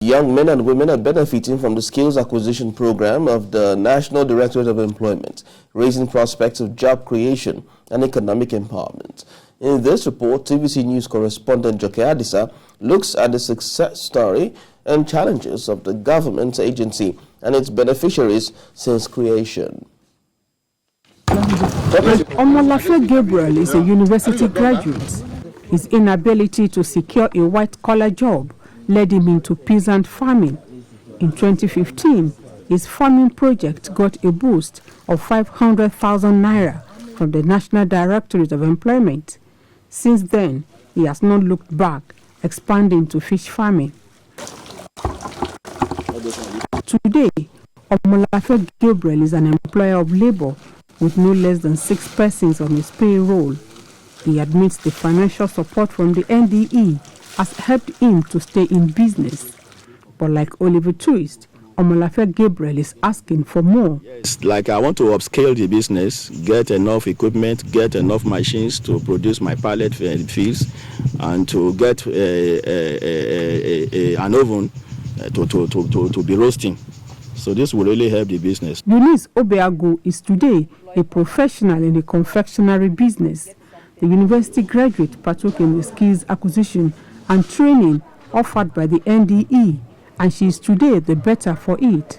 Young men and women are benefiting from the skills acquisition program of the National Directorate of Employment, raising prospects of job creation and economic empowerment. In this report, TVC News correspondent Joke Adisa looks at the success story and challenges of the government agency and its beneficiaries since creation. Omolafe Gabriel is a university graduate. His inability to secure a white-collar job led him into peasant farming. In 2015, his farming project got a boost of 500,000 naira from the National Directorate of Employment. Since then, he has not looked back, expanding to fish farming. Today, Omolafe Gabriel is an employer of labor with no less than 6 persons on his payroll. He admits the financial support from the NDE has helped him to stay in business. But like Oliver Twist, Omolafe Gabriel is asking for more. It's like I want to upscale the business, get enough equipment, get enough machines to produce my pallet fields, and to get an oven to be roasting. So this will really help the business. Eunice Obeagu is today a professional in the confectionery business. The university graduate partook in the skills acquisition and training offered by the NDE, and she is today the better for it.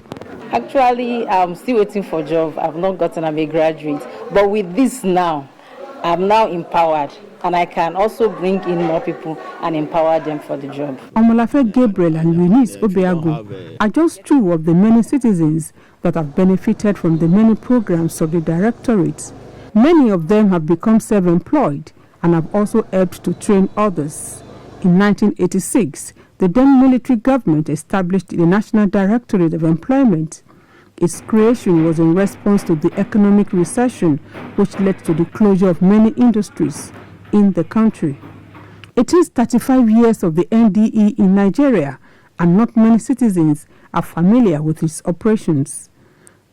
Actually, I'm still waiting for a job. I've not gotten a graduate. But with this now, I'm now empowered, and I can also bring in more people and empower them for the job. Omolafe Gabriel and Eunice Obeagu are just 2 of the many citizens that have benefited from the many programs of the directorates. Many of them have become self-employed and have also helped to train others. In 1986, the then military government established the National Directorate of Employment. Its creation was in response to the economic recession, which led to the closure of many industries in the country. It is 35 years of the NDE in Nigeria, and not many citizens are familiar with its operations.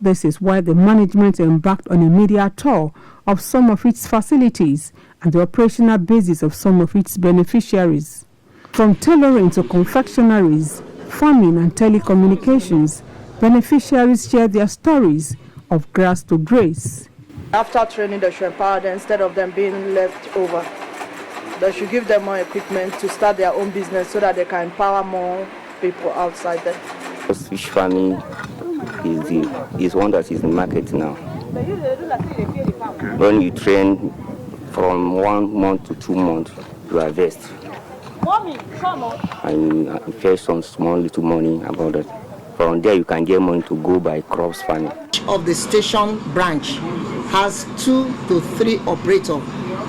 This is why the management embarked on a media tour of some of its facilities and the operational basis of some of its beneficiaries. From tailoring to confectionaries, farming and telecommunications, beneficiaries share their stories of grass to grace. After training, they should empower them instead of them being left over. They should give them more equipment to start their own business so that they can empower more people outside them. Fish farming is one that is in the market now. When you train from 1 month to 2 months, you harvest. And you invest some small little money about that. From there, you can get money to go by crops farming. Each of the station branch has 2 to 3 operators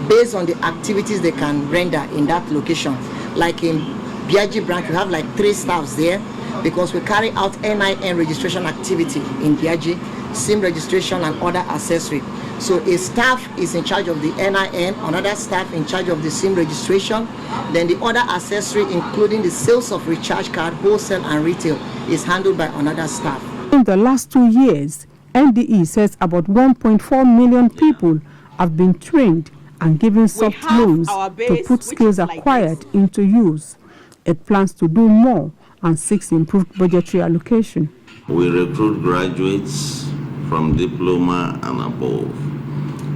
based on the activities they can render in that location. Like in Biaji branch, we have like 3 staffs there because we carry out NIN registration activity in Biaji, SIM registration and other accessory. So a staff is in charge of the NIN, another staff in charge of the SIM registration, then the other accessory including the sales of recharge card, wholesale and retail is handled by another staff. In the last 2 years, NDE says about 1.4 million people have been trained and given soft loans to put skills acquired into use. It plans to do more and seeks improved budgetary allocation. We recruit graduates from diploma and above,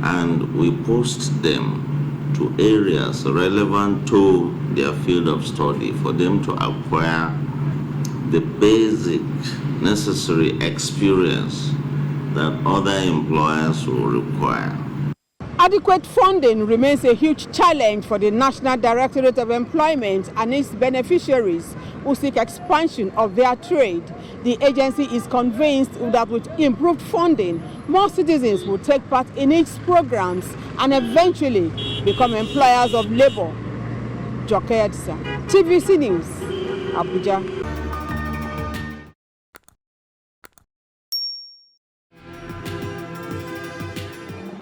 and we post them to areas relevant to their field of study for them to acquire the basic necessary experience that other employers will require. Adequate funding remains a huge challenge for the National Directorate of Employment and its beneficiaries who seek expansion of their trade. The agency is convinced that with improved funding, more citizens will take part in its programs and eventually become employers of labor. Joke Adisa, TVC News, Abuja.